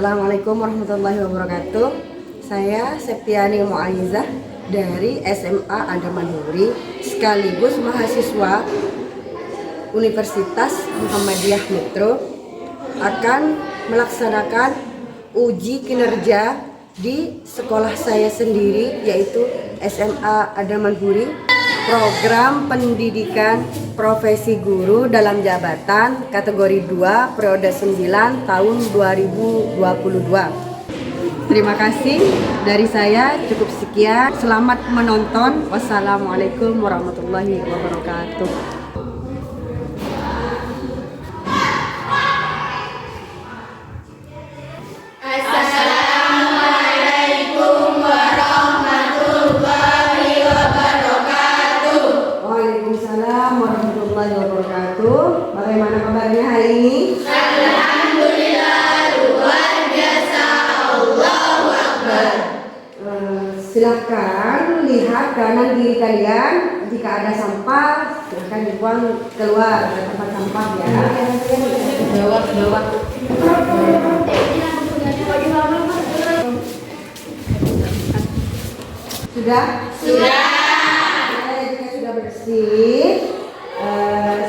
Assalamualaikum warahmatullahi wabarakatuh. Saya Septiani Mu'aizah dari SMA Adaman Huri sekaligus mahasiswa Universitas Muhammadiyah Metro akan melaksanakan uji kinerja di sekolah saya sendiri, yaitu SMA Adaman Huri, program pendidikan profesi guru dalam jabatan kategori 2 periode 9 tahun 2022. Terima kasih dari saya, cukup sekian. Selamat menonton. Wassalamualaikum warahmatullahi wabarakatuh. Bagaimana kabarnya hari ini? Alhamdulillah, luar biasa. Allahu Akbar. Silahkan lihat kanan kiri kalian. Jika ada sampah, silahkan dibuang keluar ke tempat sampah ya. Bawah. Sudah? Sudah. Jika sudah bersih,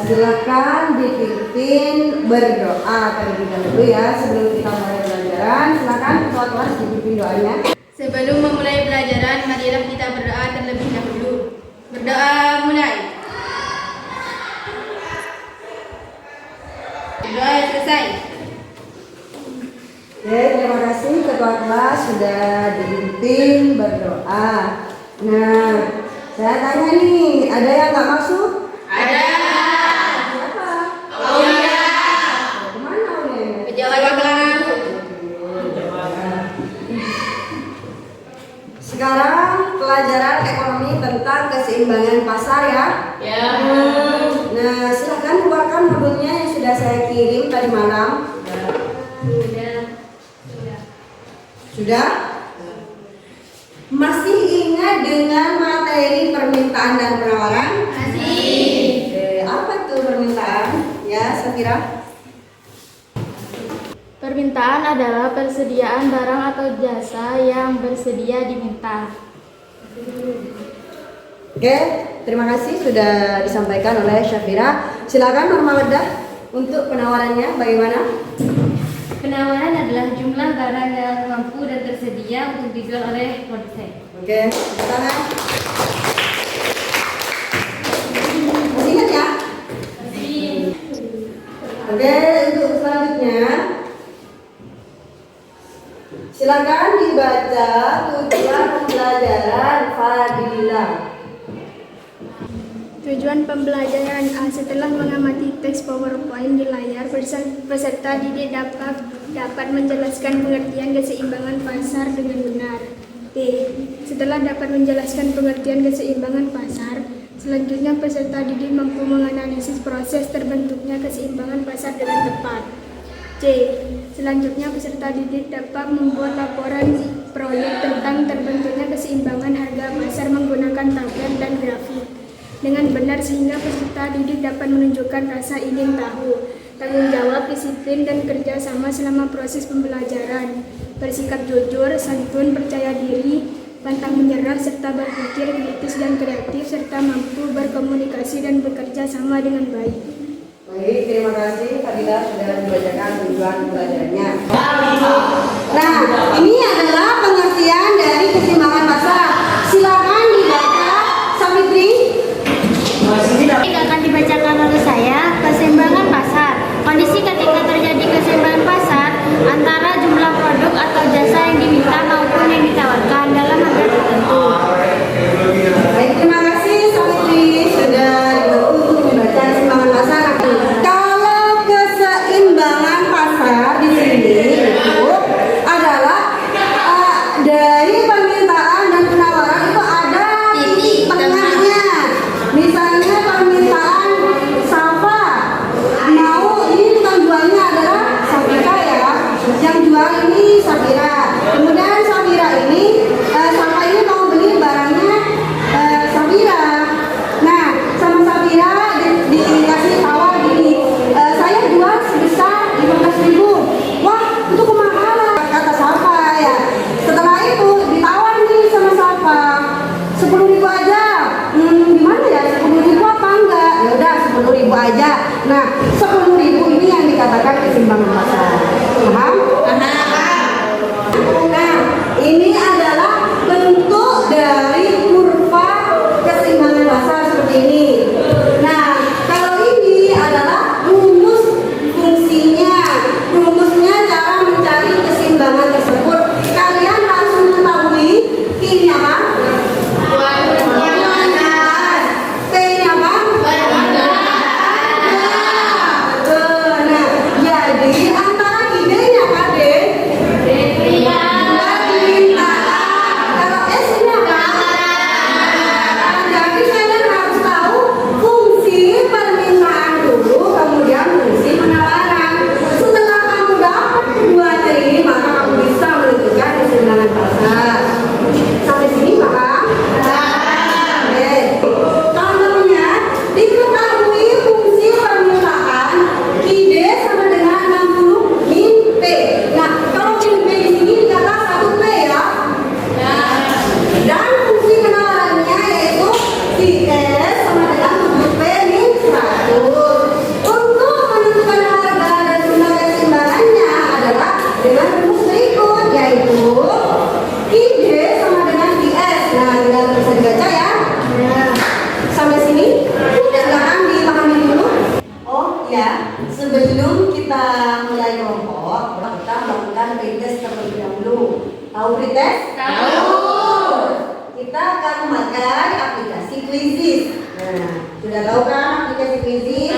silakan dipimpin berdoa terlebih dahulu ya sebelum kita mulai pelajaran. Silakan ketua kelas dipimpin doanya. Sebelum memulai pelajaran, marilah kita berdoa terlebih dahulu. Berdoa mulai. Berdoa selesai. Oke, terima kasih ketua kelas sudah dipimpin berdoa. Nah, saya tanya nih, ada yang nggak masuk? Ada. Siapa? Aulia. Kemana Aulia? Pejabat belakang. Sekarang pelajaran ekonomi tentang keseimbangan pasar ya. Ya. Nah, silahkan keluarkan modulnya yang sudah saya kirim tadi malam. Sudah? Masih ingat dengan materi permintaan dan penawaran? Masih. Apa itu permintaan? Ya, Safira. Permintaan adalah persediaan barang atau jasa yang bersedia diminta. Oke, terima kasih sudah disampaikan oleh Syafira. Silakan Nur Mawaddah untuk penawarannya bagaimana? Penawaran adalah jumlah barang yang mampu dan tersedia untuk dijual oleh produsen. Oke, tepuk tangan. Masih ingat ya? Oke, untuk selanjutnya silakan dibaca tujuan pembelajaran Fadilah. Tujuan pembelajaran A. Setelah mengamati teks PowerPoint di layar, peserta didik dapat menjelaskan pengertian keseimbangan pasar dengan benar. B. Setelah dapat menjelaskan pengertian keseimbangan pasar, selanjutnya peserta didik mampu menganalisis proses terbentuknya keseimbangan pasar dengan tepat. C. Selanjutnya peserta didik dapat membuat laporan proyek tentang terbentuknya keseimbangan harga pasar menggunakan tabel dan grafik dengan benar sehingga peserta didik dapat menunjukkan rasa ingin tahu, tanggung jawab, disiplin, dan kerja sama selama proses pembelajaran, bersikap jujur, santun, percaya diri, pantang menyerah, serta berpikir kritis dan kreatif, serta mampu berkomunikasi dan bekerja sama dengan baik. Baik, terima kasih Fadilah sudah dibacakan tujuan pembelajarannya. Nah, ini adalah pengertian dari keseimbangan pasar. Silakan dibaca, Savitri. Akan dibacakan oleh saya. Keseimbangan pasar. Kondisi ketika terjadi keseimbangan pasar antara jumlah produk atau jasa yang diminta maupun yang ditawarkan dalam harga tertentu. Baik, terima kasih Savitri sudah untuk membaca keseimbangan pasar. Kalau keseimbangan pasar di sini itu adalah dari permintaan Tahu Prites? Tahu. Kita akan memakai aplikasi Quizizz. Nah, sudah tahu kan aplikasi Quizizz?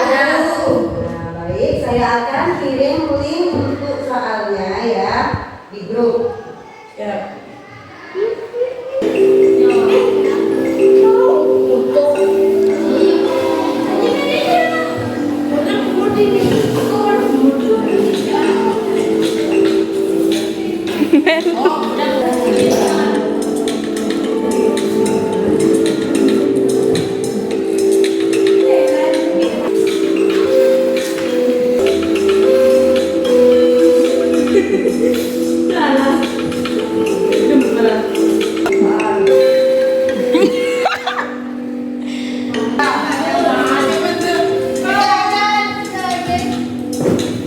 Tahu. Nah, baik, saya akan kirim link untuk soalnya ya di grup.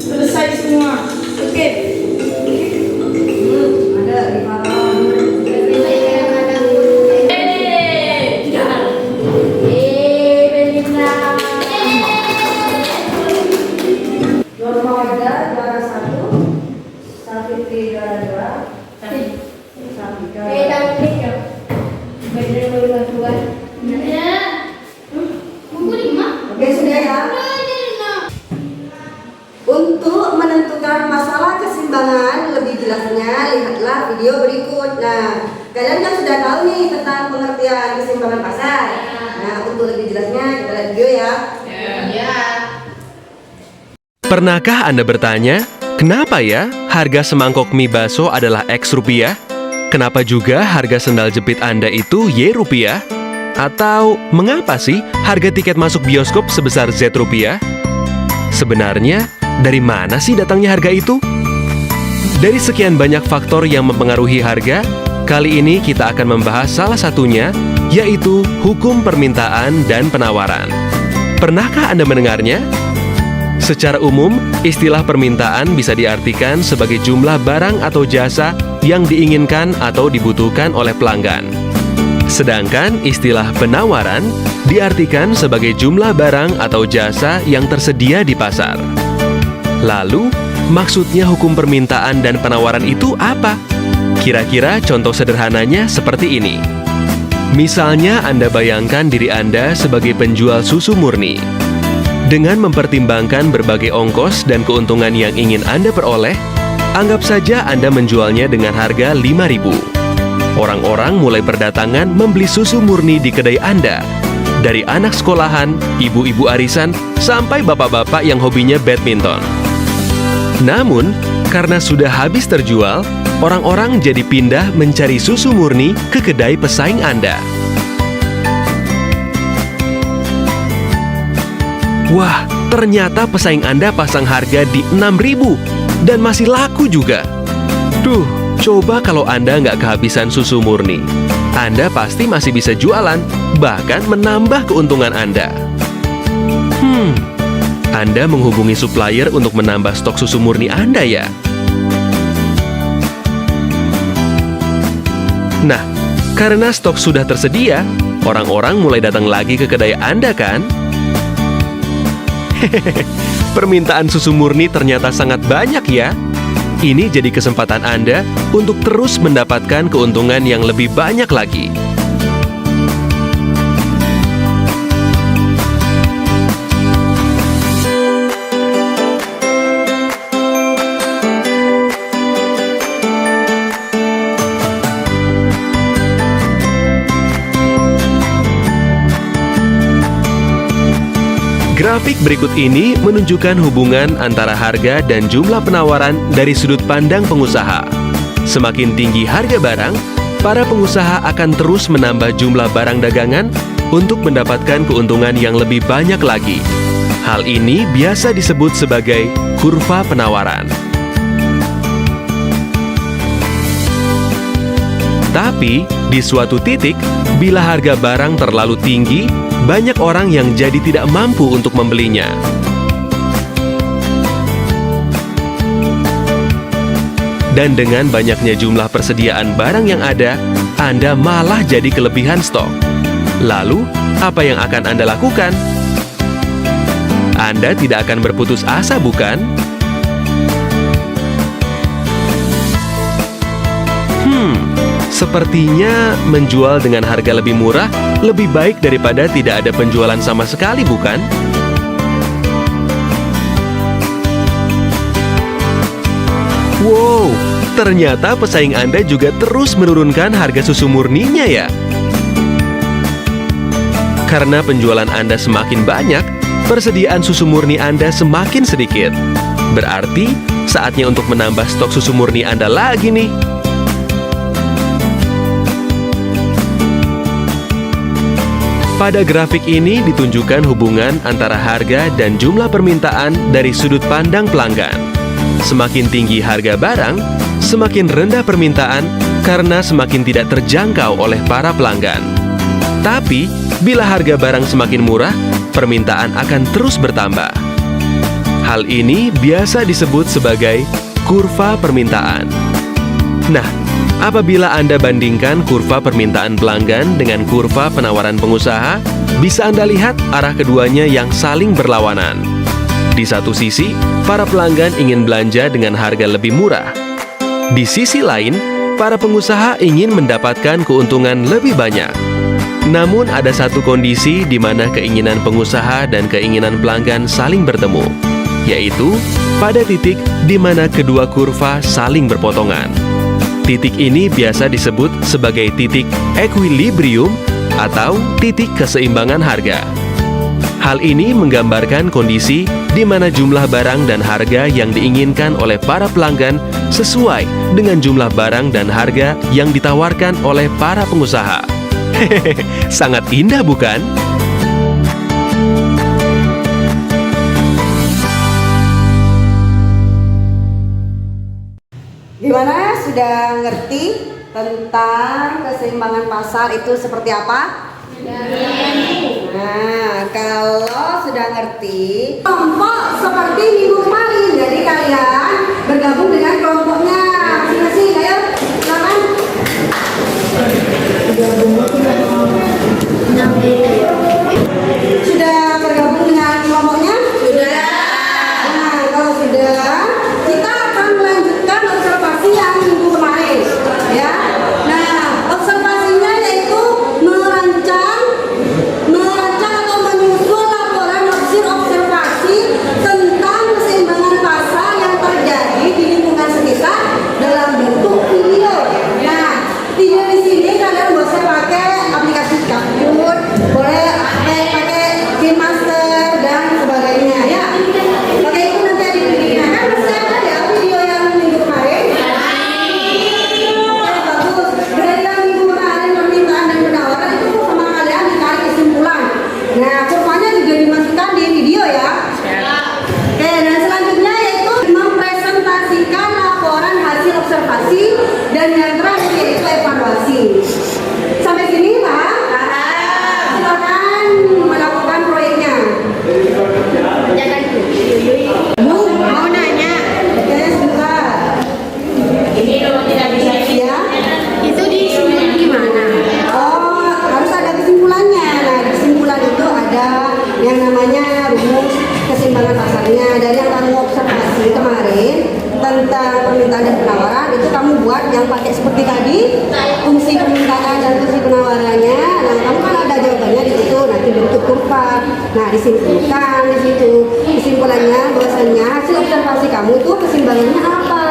Selesai semua. Oke. Ada di mana? Norma Wada juara 1, Safitri juara 2, Safika. Oke, sudah ya. Untuk menentukan masalah keseimbangan lebih jelasnya, lihatlah video berikut. Nah, kalian kan sudah tahu nih tentang pengertian keseimbangan pasar. Nah, untuk lebih jelasnya kita lihat video ya. Pernahkah Anda bertanya, kenapa ya harga semangkok mie bakso adalah X rupiah? Kenapa juga harga sendal jepit Anda itu Y rupiah? Atau mengapa sih harga tiket masuk bioskop sebesar Z rupiah? Sebenarnya, dari mana sih datangnya harga itu? Dari sekian banyak faktor yang mempengaruhi harga, kali ini kita akan membahas salah satunya, yaitu hukum permintaan dan penawaran. Pernahkah Anda mendengarnya? Secara umum, istilah permintaan bisa diartikan sebagai jumlah barang atau jasa yang diinginkan atau dibutuhkan oleh pelanggan. Sedangkan istilah penawaran diartikan sebagai jumlah barang atau jasa yang tersedia di pasar. Lalu, maksudnya hukum permintaan dan penawaran itu apa? Kira-kira contoh sederhananya seperti ini. Misalnya Anda bayangkan diri Anda sebagai penjual susu murni. Dengan mempertimbangkan berbagai ongkos dan keuntungan yang ingin Anda peroleh, anggap saja Anda menjualnya dengan harga Rp5.000. Orang-orang mulai berdatangan membeli susu murni di kedai Anda. Dari anak sekolahan, ibu-ibu arisan, sampai bapak-bapak yang hobinya badminton. Namun, karena sudah habis terjual, orang-orang jadi pindah mencari susu murni ke kedai pesaing Anda. Wah, ternyata pesaing Anda pasang harga di Rp6.000 dan masih laku juga. Duh, coba kalau Anda nggak kehabisan susu murni. Anda pasti masih bisa jualan, bahkan menambah keuntungan Anda. Anda menghubungi supplier untuk menambah stok susu murni Anda ya? Nah, karena stok sudah tersedia, orang-orang mulai datang lagi ke kedai Anda kan? Permintaan susu murni ternyata sangat banyak ya. Ini jadi kesempatan Anda untuk terus mendapatkan keuntungan yang lebih banyak lagi. Grafik berikut ini menunjukkan hubungan antara harga dan jumlah penawaran dari sudut pandang pengusaha. Semakin tinggi harga barang, para pengusaha akan terus menambah jumlah barang dagangan untuk mendapatkan keuntungan yang lebih banyak lagi. Hal ini biasa disebut sebagai kurva penawaran. Tapi, di suatu titik, bila harga barang terlalu tinggi, banyak orang yang jadi tidak mampu untuk membelinya. Dan dengan banyaknya jumlah persediaan barang yang ada, Anda malah jadi kelebihan stok. Lalu, apa yang akan Anda lakukan? Anda tidak akan berputus asa, bukan? Sepertinya menjual dengan harga lebih murah lebih baik daripada tidak ada penjualan sama sekali, bukan? Wow, ternyata pesaing Anda juga terus menurunkan harga susu murninya ya. Karena penjualan Anda semakin banyak, persediaan susu murni Anda semakin sedikit. Berarti saatnya untuk menambah stok susu murni Anda lagi nih. Pada grafik ini ditunjukkan hubungan antara harga dan jumlah permintaan dari sudut pandang pelanggan. Semakin tinggi harga barang, semakin rendah permintaan karena semakin tidak terjangkau oleh para pelanggan. Tapi, bila harga barang semakin murah, permintaan akan terus bertambah. Hal ini biasa disebut sebagai kurva permintaan. Nah, apabila Anda bandingkan kurva permintaan pelanggan dengan kurva penawaran pengusaha, bisa Anda lihat arah keduanya yang saling berlawanan. Di satu sisi, para pelanggan ingin belanja dengan harga lebih murah. Di sisi lain, para pengusaha ingin mendapatkan keuntungan lebih banyak. Namun ada satu kondisi di mana keinginan pengusaha dan keinginan pelanggan saling bertemu, yaitu pada titik di mana kedua kurva saling berpotongan. Titik ini biasa disebut sebagai titik equilibrium atau titik keseimbangan harga. Hal ini menggambarkan kondisi di mana jumlah barang dan harga yang diinginkan oleh para pelanggan sesuai dengan jumlah barang dan harga yang ditawarkan oleh para pengusaha. Hehehe, sangat indah bukan? Gimana? Sudah ngerti tentang keseimbangan pasar itu seperti apa? Nah, kalau sudah ngerti, kelompok seperti minggu kemarin, jadi kalian bergabung dengan kelompoknya masing-masing. Ayo, silakan. Sudah bergabung dengan kelompoknya? Sudah. Nah, kalau sudah, kita akan melanjutkan observasi yang minggu kemarin, ya. Nah, observasinya yaitu merancang atau menyusun laporan hasil observasi tentang keseimbangan pasar yang terjadi di lingkungan sekitar dalam bentuk video. Nah, video di sini kalian bisa pakai aplikasi Capture, boleh pakai KineMaster dan sebagainya, ya. Pakai itu nanti ada videonya. Kan masih ada ya video yang minggu kemarin? Oke, bagus. Dari yang minggu kemarin permintaan dan penawaran itu sama kalian ditarik kesimpulan. Nah, kurvanya juga dimasukkan di video ya. Oke, dan selanjutnya yaitu mempresentasikan laporan hasil observasi dan yang terakhir yaitu evaluasi. Sampai sini, Pak? Silakan melakukan proyeknya. Bu, mau nanya? Oke, sebentar. Ya? Itu disusun gimana? Oh, harus ada kesimpulannya. Nah, kesimpulan itu ada yang namanya rumus keseimbangan pasarnya. Dari yang kamu observasi kemarin tentang permintaan dan penawaran, itu kamu buat yang pakai seperti tadi, fungsi permintaan dan fungsi penawarannya. Nah, kamu kan ada jawabannya di situ, nanti bentuk kurva. Nah, disimpulkan di situ. Kesimpulannya bahwasanya hasil observasi kamu itu keseimbangannya apa?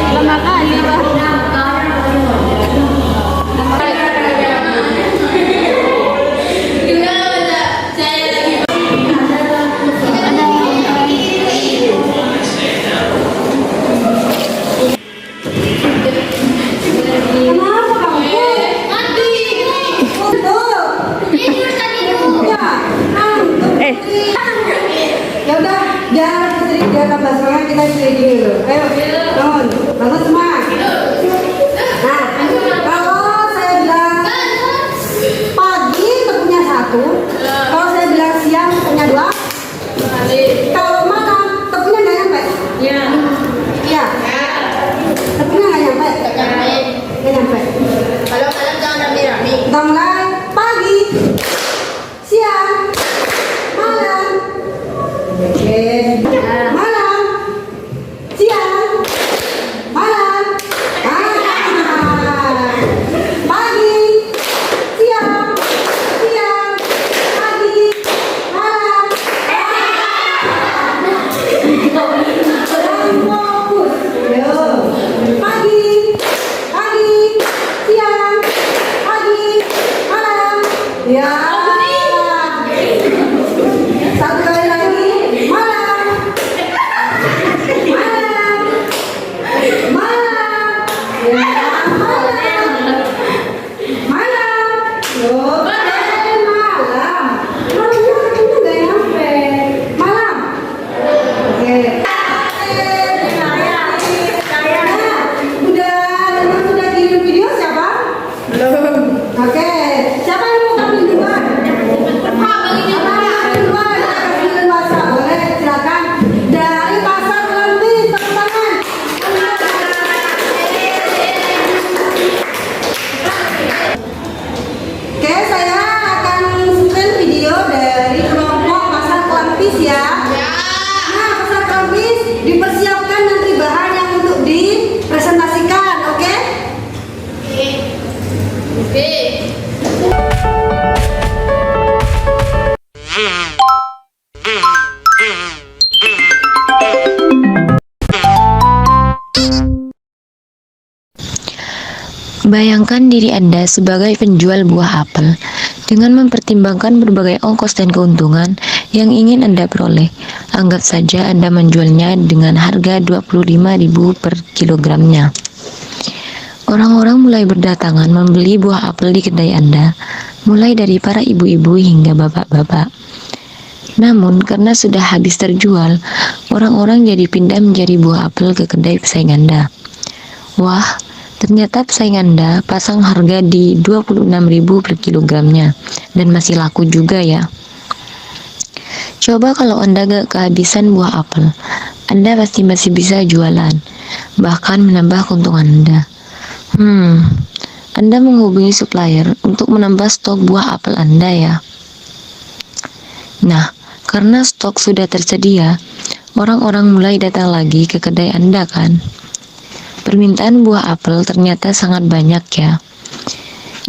Lama kali, Pak. Bayangkan diri Anda sebagai penjual buah apel dengan mempertimbangkan berbagai ongkos dan keuntungan yang ingin Anda peroleh. Anggap saja Anda menjualnya dengan harga 25.000 per kilogramnya. Orang-orang mulai berdatangan membeli buah apel di kedai Anda, mulai dari para ibu-ibu hingga bapak-bapak. Namun, karena sudah habis terjual, orang-orang jadi pindah mencari buah apel ke kedai pesaing Anda. Wah, ternyata pesaing Anda pasang harga di 26.000 per kilogramnya, dan masih laku juga ya. Coba kalau Anda gak kehabisan buah apel, Anda pasti masih bisa jualan, bahkan menambah keuntungan Anda. Anda menghubungi supplier untuk menambah stok buah apel Anda ya. Nah, karena stok sudah tersedia, orang-orang mulai datang lagi ke kedai Anda kan? Permintaan buah apel ternyata sangat banyak ya.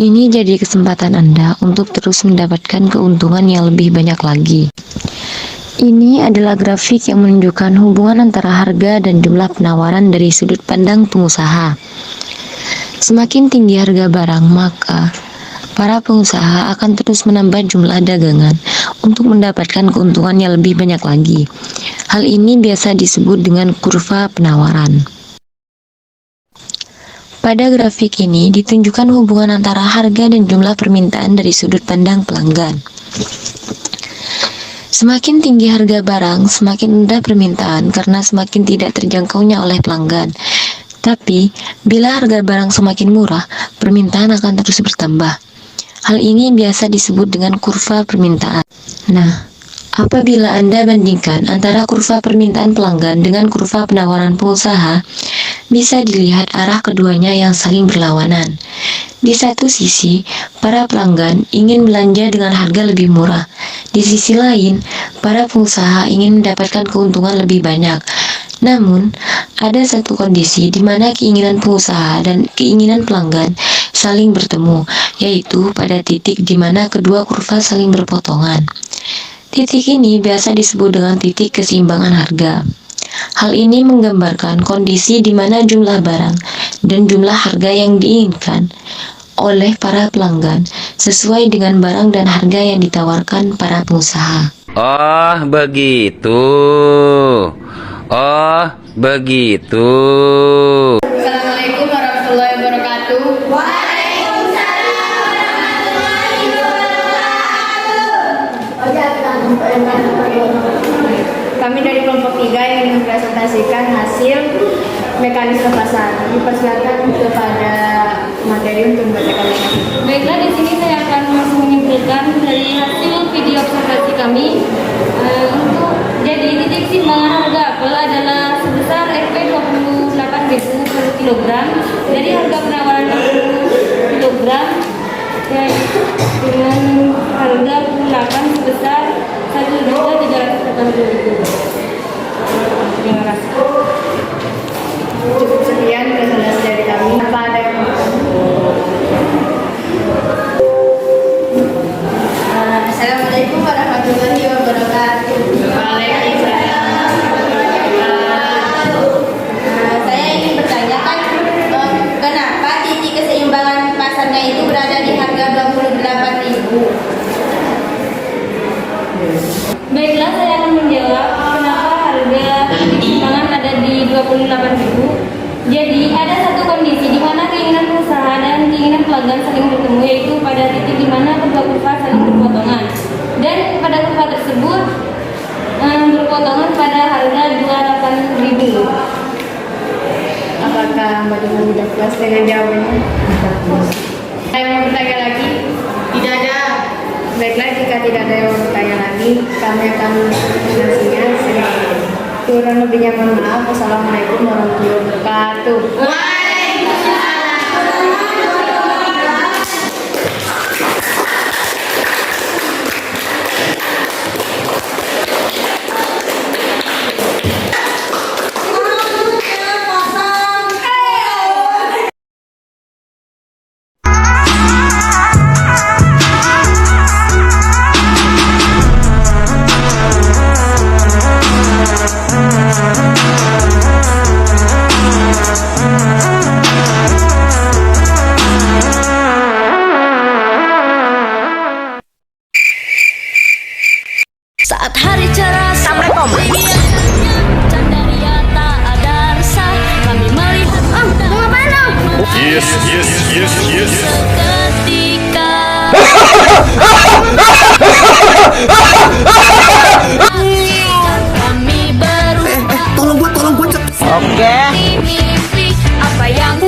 Ini jadi kesempatan Anda untuk terus mendapatkan keuntungan yang lebih banyak lagi. Ini adalah grafik yang menunjukkan hubungan antara harga dan jumlah penawaran dari sudut pandang pengusaha. Semakin tinggi harga barang, maka para pengusaha akan terus menambah jumlah dagangan untuk mendapatkan keuntungan yang lebih banyak lagi. Hal ini biasa disebut dengan kurva penawaran. Pada grafik ini ditunjukkan hubungan antara harga dan jumlah permintaan dari sudut pandang pelanggan. Semakin tinggi harga barang, semakin rendah permintaan karena semakin tidak terjangkaunya oleh pelanggan. Tapi, bila harga barang semakin murah, permintaan akan terus bertambah. Hal ini biasa disebut dengan kurva permintaan. Nah, apabila Anda bandingkan antara kurva permintaan pelanggan dengan kurva penawaran pengusaha, bisa dilihat arah keduanya yang saling berlawanan. Di satu sisi, para pelanggan ingin belanja dengan harga lebih murah. Di sisi lain, para pengusaha ingin mendapatkan keuntungan lebih banyak. Namun, ada satu kondisi di mana keinginan pengusaha dan keinginan pelanggan saling bertemu, yaitu pada titik di mana kedua kurva saling berpotongan. Titik ini biasa disebut dengan titik keseimbangan harga. Hal ini menggambarkan kondisi di mana jumlah barang dan jumlah harga yang diinginkan oleh para pelanggan sesuai dengan barang dan harga yang ditawarkan para pengusaha. Oh, begitu. Oh, begitu. Assalamualaikum warahmatullahi wabarakatuh. Kami dari kelompok 3 yang ingin mempresentasikan hasil mekanisme pasar. Dipersilakan kepada materi untuk membacakan mekanisme. Baiklah, di sini saya akan langsung menyimpulkan dari hasil video observasi kami. Jadi titik keseimbangan harga apel adalah sebesar Rp 28.000 per kilogram dari harga penawaran 60 kilogram dengan harga pengulakan sebesar Rp1.380.000. Terima kasih. Cukup sekian presentasi dari kami. Apa ada yang Assalamualaikum warahmatullahi wabarakatuh. Waalaikumsalam. Saya ingin bertanyakan kenapa titik keseimbangan pasarnya itu berada di harga 28.000. Baiklah, saya akan menjawab kenapa harga keseimbangan ada di 28.000. Jadi, ada satu kondisi di mana keinginan pengusaha dan keinginan pelanggan saling bertemu, yaitu pada titik di mana kedua kurva saling berpotongan. Dan pada kurva tersebut berpotongan pada harga 28.000. Apakah Mbak Dina sudah puas dengan jawabannya? Ada yang mau bertanya lagi? Tidak ada. Baiklah, jika tidak ada yang mau bertanya lagi, kami akan mengasihnya. Kurang lebihnya mohon maaf. Wassalamualaikum warahmatullahi wabarakatuh. Waalaikumsalam. Oke. Apa yang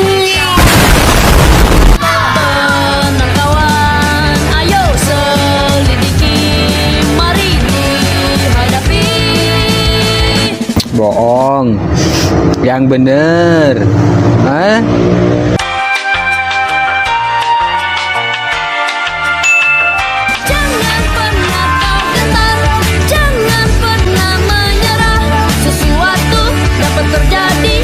tenang kawan, ayo selidiki, mari dihadapi. Bohong. Yang bener. Hah? Jangan pernah kau gentar, jangan pernah menyerah. Sesuatu dapat terjadi.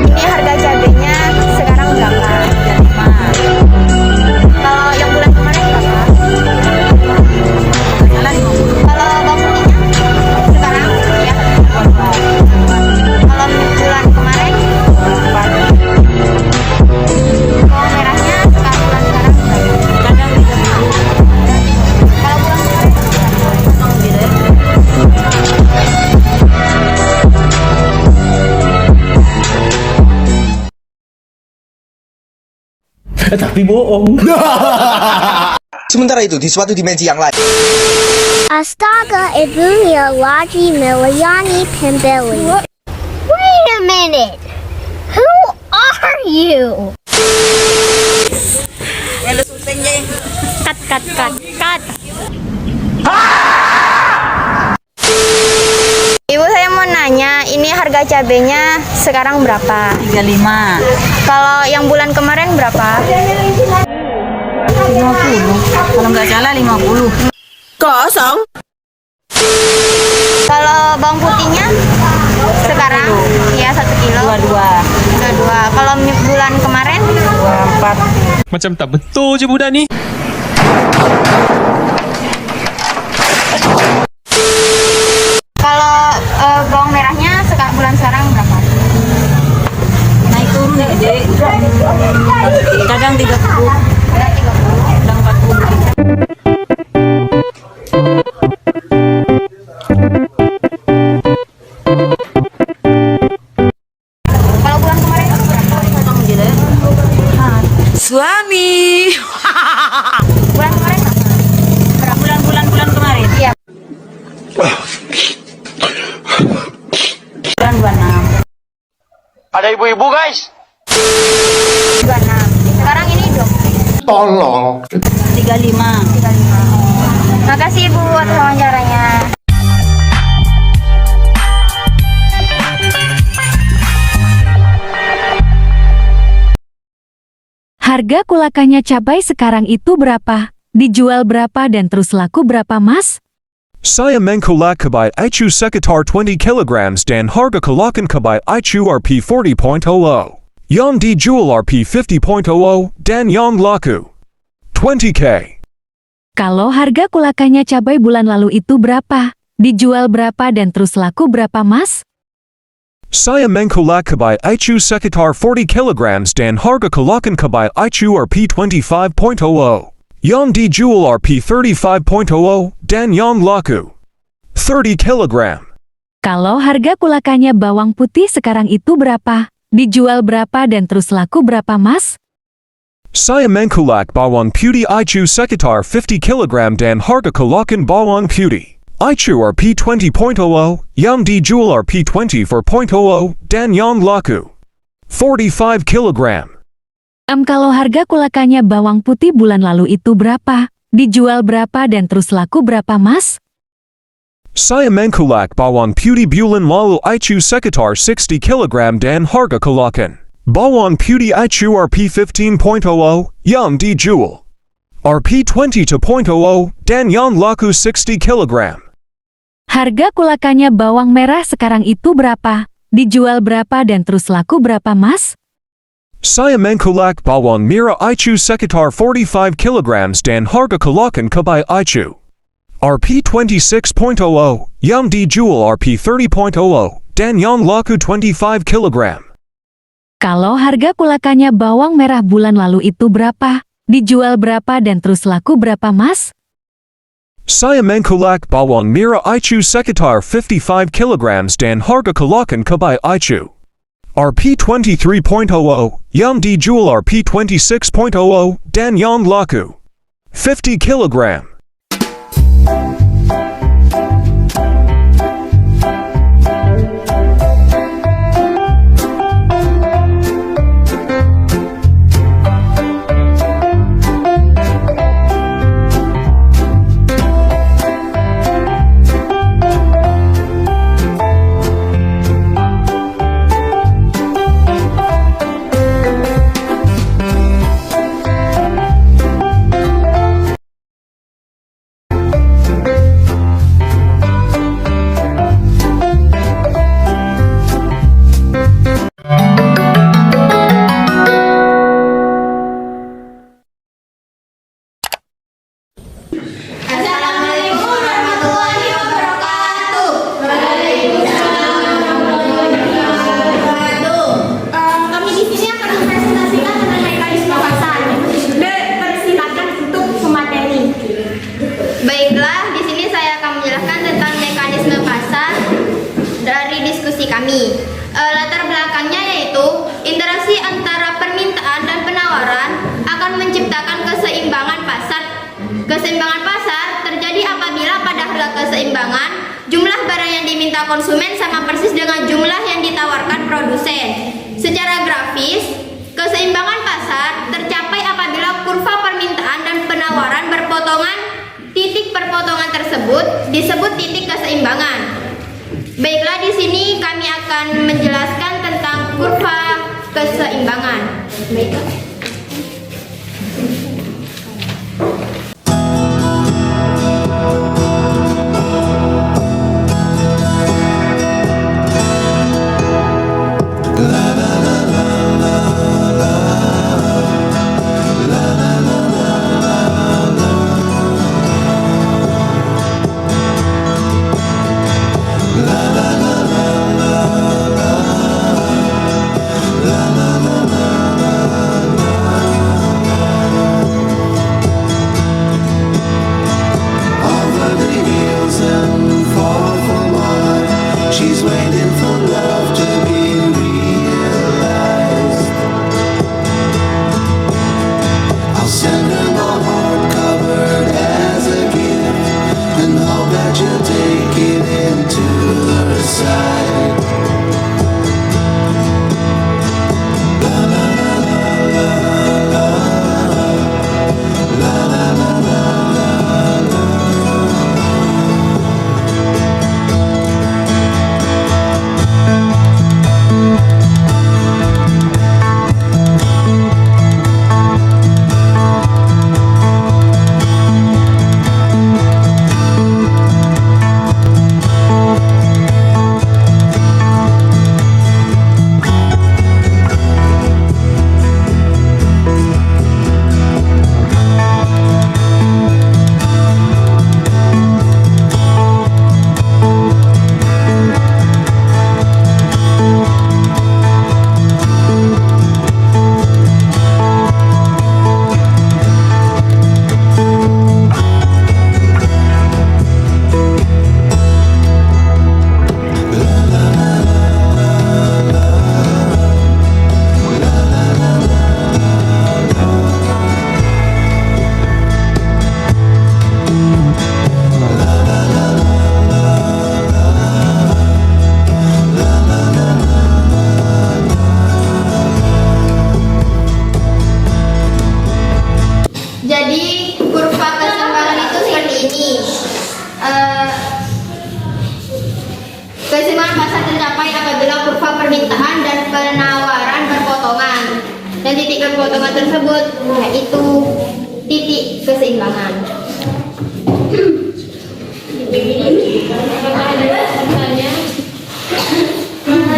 Ini harga cabenya sekarang berapa? 35. Kalau yang bulan kemarin berapa? Kalau bawang putihnya sekarang ya. Kalau bulan kemarin bawang merahnya sekarang berapa? Kalau bulan Tapi bohong. Sementara itu, di suatu dimensi yang lain. Astaga Ibunya Laji Miliani Pimbili. Wait a minute. Who are you? Cut. Ibu, saya mau nanya, ini harga cabenya sekarang berapa? 35. Kalau yang bulan kemarin berapa? 50. Kalau nggak salah 50. Kosong. Kalau bawang putihnya sekarang ya 1 kilo. 22. 22. Kalau bulan kemarin 24. Macam tak betul je budak ni. kalau bawang merahnya bulan sekarang berapa? Naik turun nih, Dek. Kadang 30, Ada 30. kadang 40. Kalau bulan kemarin berapa? Suami. Bulan kemarin berapa? Bulan kemarin. Iya. Bulan 26. Ada ibu-ibu, guys. 26. Sekarang ini 20. Tolong. 35. 35. Makasih Ibu atas wawancaranya. Harga kulakannya cabai sekarang itu berapa? Dijual berapa dan terus laku berapa, Mas? Saya mengkulak kabai ichu sekitar 20 kilograms dan harga kulakan kabai ichu Rp 40.00. Yang dijual Rp 50.00 dan yang laku 20K. Kalau harga kulakannya cabai bulan lalu itu berapa? Dijual berapa dan terus laku berapa, Mas? Saya mengkulak kabai ichu sekitar 40 kilograms dan harga kulakan kabai ichu Rp 25.00. Yang dijual Rp 35.00 dan yang laku 30 kilogram. Kalau harga kulakannya bawang putih sekarang itu berapa? Dijual berapa dan terus laku berapa, Mas? Saya mengkulak bawang putih ichu sekitar 50 kilogram dan harga kulakan bawang putih ichu Rp 20.00, yang dijual Rp 24.00 dan yang laku 45 kilogram. Kalau harga kulakannya bawang putih bulan lalu itu berapa? Dijual berapa dan terus laku berapa, Mas? Saya mengkulak bawang putih bulan lalu ichu sekitar 60 kilogram dan harga kulakan bawang putih ichu Rp 15.00, yang dijual Rp 20.00 dan yang laku 60 kilogram. Harga kulakannya bawang merah sekarang itu berapa? Dijual berapa dan terus laku berapa, Mas? Saya mengkulak bawang merah ichu sekitar 45 kilograms dan harga kulakan kabai ichu Rp 26.00, yang dijual Rp 30.00 dan yang laku 25 kilogram. Kalau harga kulakannya bawang merah bulan lalu itu berapa? Dijual berapa dan terus laku berapa, Mas? Saya mengkulak bawang merah icu sekitar 55 kilograms dan harga kulakan cabai icu Rp 23.00, yang dijual Rp 26.00, dan yang laku 50 kilogram. Assalamualaikum warahmatullahi wabarakatuh. Waalaikumsalam warahmatullahi wabarakatuh. Kami di sini akan mempresentasikan tentang mekanisme pasar. Dipersilakan untuk pemateri. Baiklah, di sini saya akan menjelaskan tentang mekanisme pasar dari diskusi kami. Latar belakangnya yaitu interaksi antara permintaan dan penawaran akan menciptakan keseimbangan pasar. Keseimbangan pasar terjadi apabila pada harga keseimbangan jumlah barang yang diminta konsumen sama persis dengan jumlah yang ditawarkan produsen. Secara grafis, keseimbangan pasar tercapai apabila kurva permintaan dan penawaran berpotongan. Titik perpotongan tersebut disebut titik keseimbangan. Baiklah, di sini kami akan menjelaskan tentang kurva keseimbangan. Baiklah. Jadi kurva keseimbangan itu seperti ini. Keseimbangan pasar tercapai apabila kurva permintaan dan penawaran berpotongan. Dan titik berpotongan tersebut yaitu titik keseimbangan.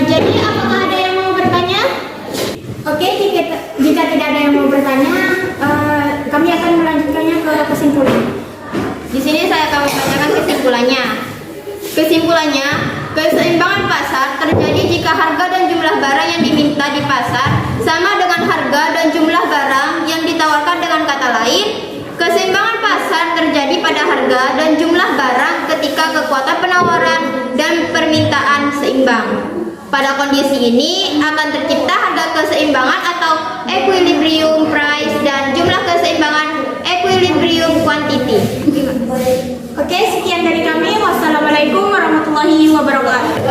Jadi apakah ada yang mau bertanya? Oke, jika tidak ada yang mau bertanya, kami akan melanjutkannya ke kesimpulan. Di sini saya akan membacakan kesimpulannya. Kesimpulannya, keseimbangan pasar terjadi jika harga dan jumlah barang yang diminta di pasar sama dengan harga dan jumlah barang yang ditawarkan. Dengan kata lain, keseimbangan pasar terjadi pada harga dan jumlah jika kekuatan penawaran dan permintaan seimbang. Pada kondisi ini akan tercipta harga keseimbangan atau equilibrium price dan jumlah keseimbangan equilibrium quantity. Oke, sekian dari kami. Wassalamualaikum warahmatullahi wabarakatuh.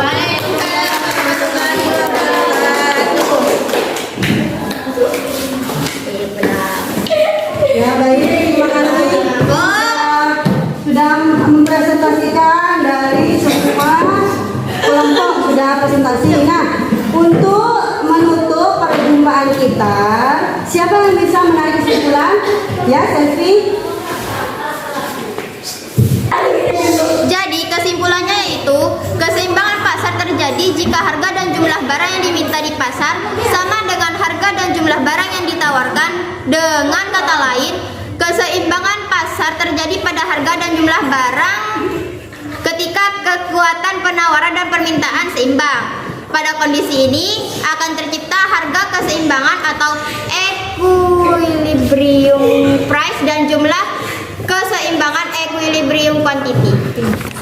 Ya baik, terima kasih sudah mempresentasikan dari semua kelompok sudah presentasi. Nah, untuk menutup perjumpaan kita, siapa yang bisa menarik kesimpulan? Ya, Selfie. Jadi kesimpulannya yaitu keseimbangan pasar terjadi jika harga dan jumlah barang yang diminta di pasar sama dengan harga dan jumlah barang yang ditawarkan. Dengan kata lain, keseimbangan pasar terjadi pada harga dan jumlah barang ketika kekuatan penawaran dan permintaan seimbang. Pada kondisi ini akan tercipta harga keseimbangan atau equilibrium price dan jumlah keseimbangan equilibrium quantity.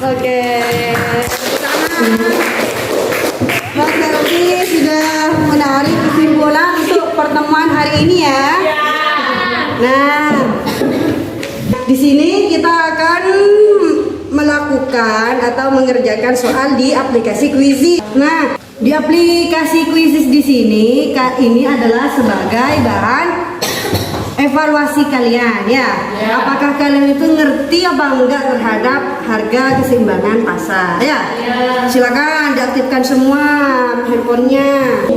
Oke. Mas Selfie sudah menarik kesimpulan untuk pertemuan hari ini ya. Nah, di sini kita akan melakukan atau mengerjakan soal di aplikasi Quizizz. Nah, di aplikasi Quizizz di sini ini adalah sebagai bahan evaluasi kalian ya. Apakah kalian itu ngerti apa enggak terhadap harga keseimbangan pasar ya? Silakan diaktifkan semua handphonenya.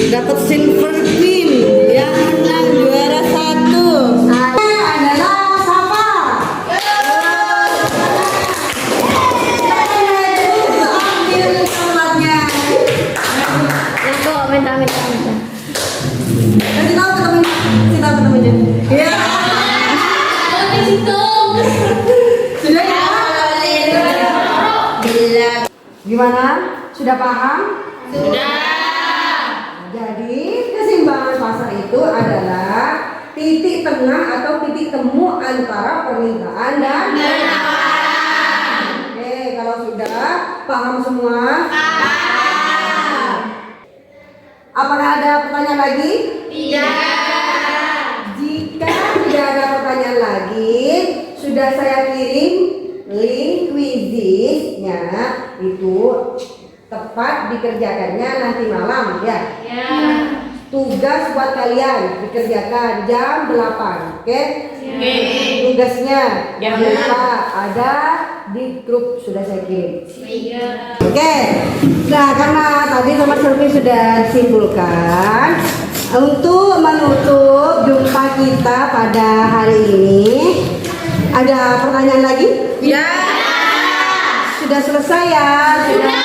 Dapat silver queen yang menang juara 1 adalah siapa? Ambil tempatnya. Kasih tahu ke temennya. Ya. Sudah ya? Gimana? Sudah paham? Jadi keseimbangan pasar itu adalah titik tengah atau titik temu antara permintaan dan penawaran. Oke, kalau sudah paham semua? Apakah ada pertanyaan lagi? Tidak. Jika tidak ada pertanyaan lagi, sudah saya kirim link Quizizz-nya itu. Tepat dikerjakannya nanti malam ya. Tugas buat kalian dikerjakan jam 8. Oke? Tugasnya jangan lupa ada di grup sudah saya kirim. Oke. Nah, karena tadi sama Selfie sudah disimpulkan, untuk menutup jumpa kita pada hari ini, ada pertanyaan lagi? Ya. Sudah selesai ya? Sudah.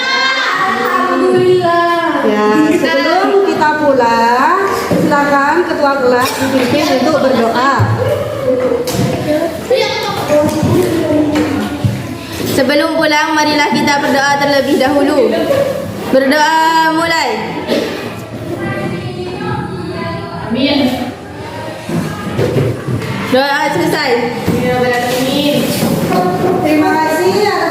Alhamdulillah. Ya, sebelum kita pulang, silakan ketua kelas dipimpin untuk berdoa. Sebelum pulang, marilah kita berdoa terlebih dahulu. Berdoa mulai. Amin. Doa selesai. Terima kasih.